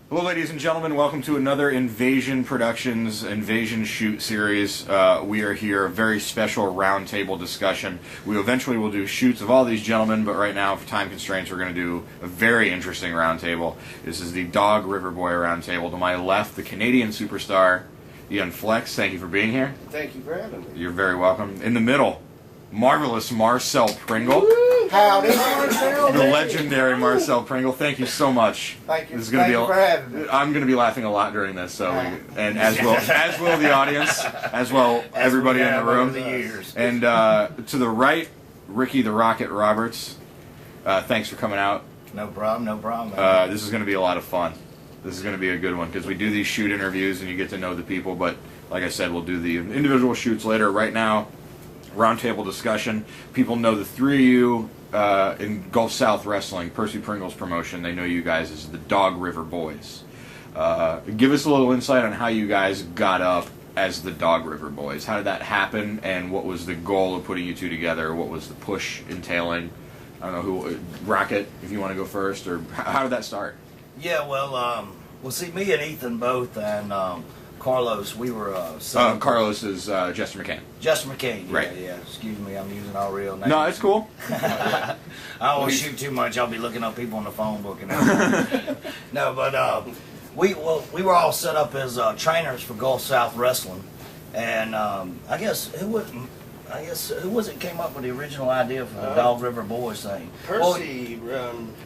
Hello, ladies and gentlemen. Welcome to another Invasion Productions Invasion Shoot series. We are here, a very special roundtable discussion. We eventually will do shoots of all these gentlemen, but right now, for time constraints, we're going to do a very interesting roundtable. This is the Dog River Boy roundtable. To my left, the Canadian superstar, Ian Flex. Thank you for being here. Thank you for having me. You're very welcome. In the middle, marvelous Marcel Pringle. Howdy, Marcel. The legendary Marcel Pringle. Thank you so much. Thank you. This is going to be for having me. I'm going to be laughing a lot during this, so and as will the audience, as well everybody in the room. And to the right, Ricky the Rocket Roberts. Thanks for coming out. No problem, no problem. This is going to be a lot of fun. This is going to be a good one because we do these shoot interviews and you get to know the people. But like I said, we'll do the individual shoots later. Right now, roundtable discussion. People know the three of you in Gulf South Wrestling, Percy Pringle's promotion. They know you guys as the Dog River Boys. Give us a little insight on how you guys got up as the Dog River Boys. How did that happen, and what was the goal of putting you two together? What was the push entailing? I don't know who, Rocket, if you want to go first, or how did that start? Yeah, well, see, me and Ethan both, and Carlos, we were. Carlos is Jester McCain. Jester McCain, yeah, right? Yeah. Excuse me, I'm using all real names. No, it's cool. I don't want to shoot too much. I'll be looking up people on the phone book and everything. No, but we were all set up as trainers for Gulf South Wrestling, and I guess who was it came up with the original idea for the Dog River Boys thing? Percy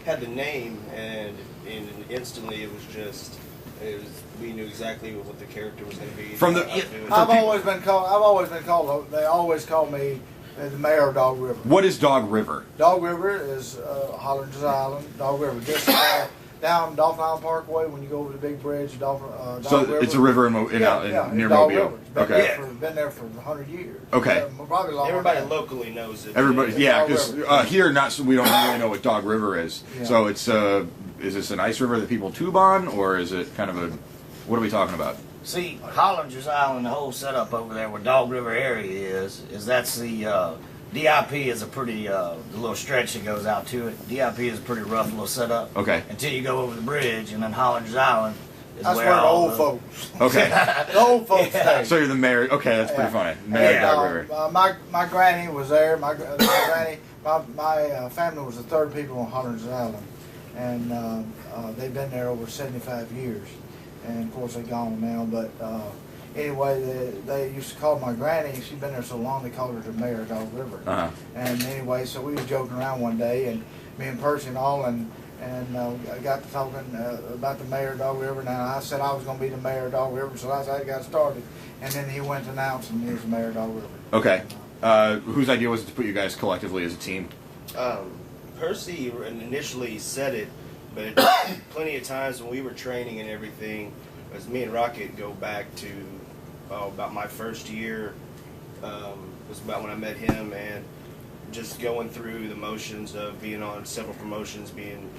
had the name, and instantly it was just. We knew exactly what the character was going to be. From the, I've always been called. They always call me the mayor of Dog River. What is Dog River? Dog River is Hollinger's Island. Dog River, just down Dolphin Island Parkway when you go over the big bridge. Dog River. It's a river near Dog Mobile. River. Okay. Been there for 100 years. Okay. Probably longer. Everybody locally knows it. Everybody, yeah, Dog because River. here we don't really know what Dog River is. Yeah. So it's is this an ice river that people tube on, or is it kind of a, what are we talking about? See, Hollinger's Island, the whole setup over there where Dog River area is that's the DIP is a pretty the little stretch that goes out to it. DIP is a pretty rough little setup. Okay. Until you go over the bridge, and then Hollinger's Island is That's where where the all old folks. Okay. The old folks stay. So you're the mayor. Okay, that's pretty funny. Mayor of Dog River. My granny was there. My granny, my family was the third people on Hollinger's Island, and they've been there over 75 years. And of course they're gone now, but anyway, they used to call my granny. She'd been there so long they called her the mayor of Dog River. Uh-huh. And anyway, so we was joking around one day, and me and Percy and all, and I got to talking about the mayor of Dog River. Now I said I was going to be the mayor of Dog River, so that's how it got started. And then he went to announcing he was the mayor of Dog River. Okay. Whose idea was it to put you guys collectively as a team? Percy initially said it, but plenty of times when we were training and everything, as me and Rocket go back to about my first year, was about when I met him, and just going through the motions of being on several promotions, being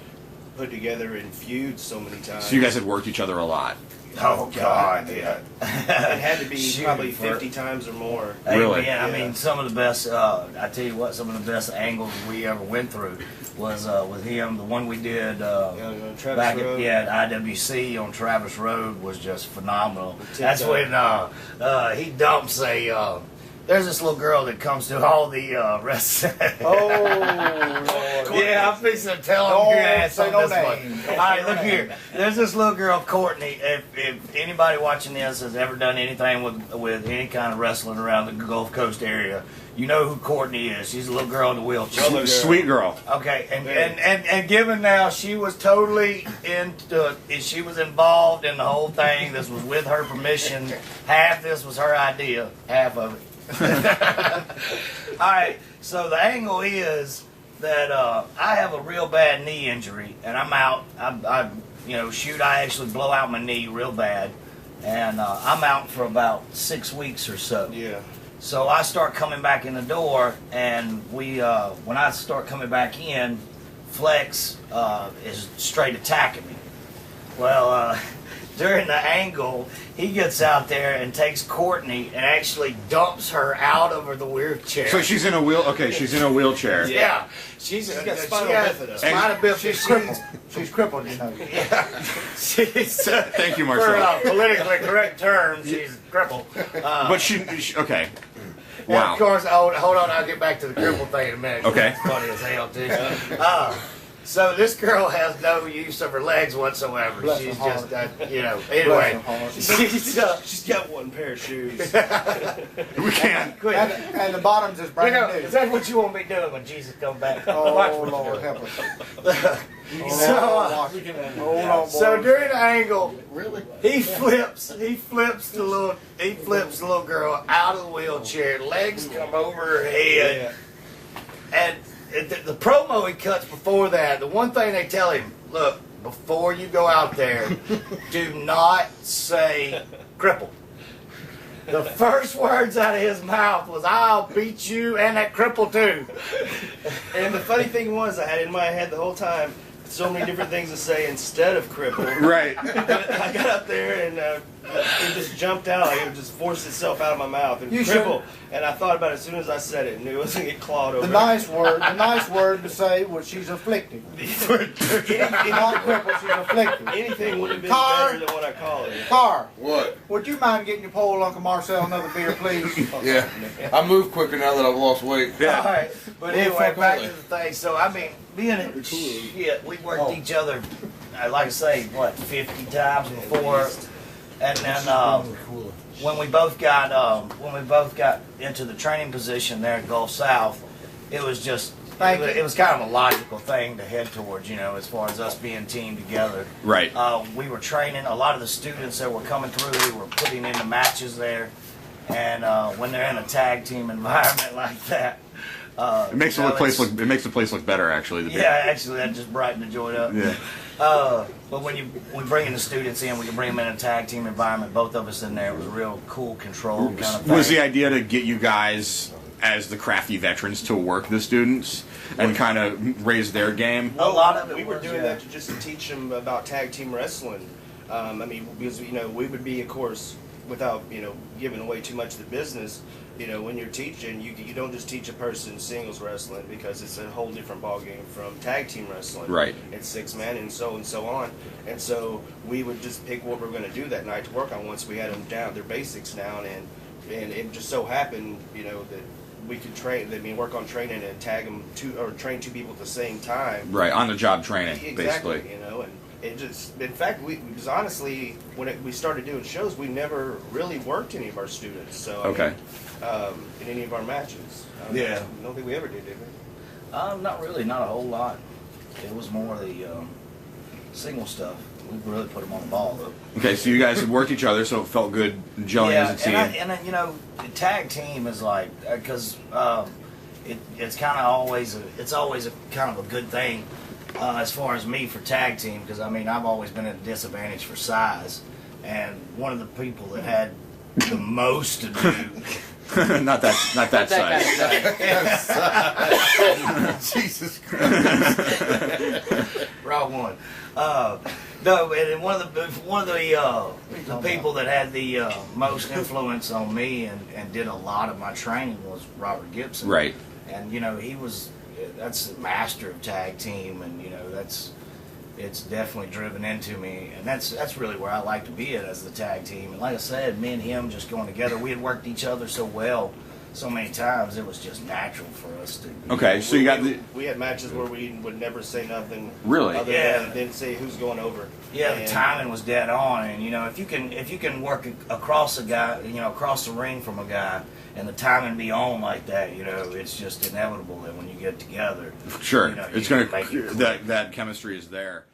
put together in feuds so many times. So you guys had worked each other a lot. Oh God, yeah. It had to be probably 50 times or more. Really? Man, I mean, some of the best. I tell you what, some of the best angles we ever went through was with him. The one we did Travis back Road. at IWC on Travis Road was just phenomenal. That's when he dumps a. There's this little girl that comes to all the rest. Oh, Lord. Yeah, I'm fixing to tell him your ass say on no this one. name. All right, look here. There's this little girl, Courtney. If anybody watching this has ever done anything with any kind of wrestling around the Gulf Coast area, you know who Courtney is. She's a little girl in the wheelchair. Sweet girl. Okay, and given now, she was totally she was involved in the whole thing. This was with her permission. Half this was her idea, half of it. All right, so the angle is that I have a real bad knee injury, and I'm out. I actually blow out my knee real bad, and I'm out for about 6 weeks or so. Yeah. So I start coming back in the door, and when I start coming back in, Flex is straight attacking me. Well, during the angle, he gets out there and takes Courtney and actually dumps her out of the wheelchair. So she's in a wheel. Okay, she's in a wheelchair. Yeah, she's got spinal bifida. Spinal bifida. She's crippled. She's crippled, you know. Yeah, she's. Thank you, For Marcel. politically correct terms, she's crippled. But she okay. And Wow. of course, hold on, I'll get back to the cripple thing in a minute. 'cause Okay. It's funny as hell, too. So this girl has no use of her legs whatsoever. Bless She's her just, heart. anyway. Bless her heart. She's got one pair of shoes. We can't. Quit. And the bottoms is brand new. Is that what you want me doing when Jesus comes back? Watch Oh, what you Lord, do. help us. So, Hold on, so boy. during the angle, Really? he flips the little girl out of the wheelchair. Legs come over her head, and the promo he cuts before that. The one thing they tell him: look, before you go out there, do not say cripple. The first words out of his mouth was, "I'll beat you and that cripple too." And the funny thing was, I had in my head the whole time so many different things to say instead of cripple. Right. I got up there and it just jumped out. Like it just forced itself out of my mouth. And You cripple. And I thought about it as soon as I said it, and knew it was gonna get clawed over. The nice word to say was she's afflicted. Not crippled, she's afflicted. Anything would have been Car. better than what I call it. Car, What? would you mind getting your pole, Uncle Marcel, another beer, please? Yeah. I move quicker now that I've lost weight. Yeah. All right, but Well, anyway, fuck back all to the thing. So I mean, shit, we worked each other, like I say, what 50 times before, and then when we both got into the training position there at Gulf South, it was just. It was kind of a logical thing to head towards, you know, as far as us being teamed together. Right. We were training a lot of the students that were coming through. We were putting into matches there, and when they're in a tag team environment like that, It makes the place look. It makes the place look better, actually. Yeah, actually, that just brightened the joint up. Yeah. But when we bring in the students in, we can bring them in a tag team environment. Both of us in there. It was a real cool control kind of thing. Was the idea to get you guys as the crafty veterans to work the students and kind of raise their game? A lot of it We were was, doing yeah. that to just to teach them about tag team wrestling. I mean, because we would be, of course, without giving away too much of the business. When you're teaching, you don't just teach a person singles wrestling because it's a whole different ballgame from tag team wrestling. Right. It's 6 men and so on. And so we would just pick what we're going to do that night to work on once we had them down, their basics down, and it just so happened, that we could work on training and tag them train two people at the same time. Right, on the job training, Exactly, basically. and it just, in fact, because honestly, when we started doing shows, we never really worked any of our students. So Okay. in any of our matches, Yeah. I don't think we ever did we? Not really, not a whole lot. It was more the single stuff. We really put them on the ball, though. Okay, so you guys had worked each other, so it felt good gelling as a team. and the tag team is like because it's kind of always a kind of a good thing as far as me for tag team because I mean I've always been at a disadvantage for size, and one of the people that had the most to do. not that size. Jesus Christ. Wrong one. No, and one of the people that had the most influence on me and did a lot of my training was Robert Gibson. Right. And that's the master of tag team, and it's definitely driven into me, and that's really where I like to be at as the tag team. And like I said, me and him just going together, we had worked each other so well so many times, it was just natural for us to. Okay, so you got the. We had matches where we would never say nothing. Really? Other Yeah. than say who's going over. Yeah, the And- timing was dead on, and if you can work across a guy, across the ring from a guy, and the timing be on like that, it's just inevitable that when you get together, Sure, you it's can gonna make it click. that chemistry is there.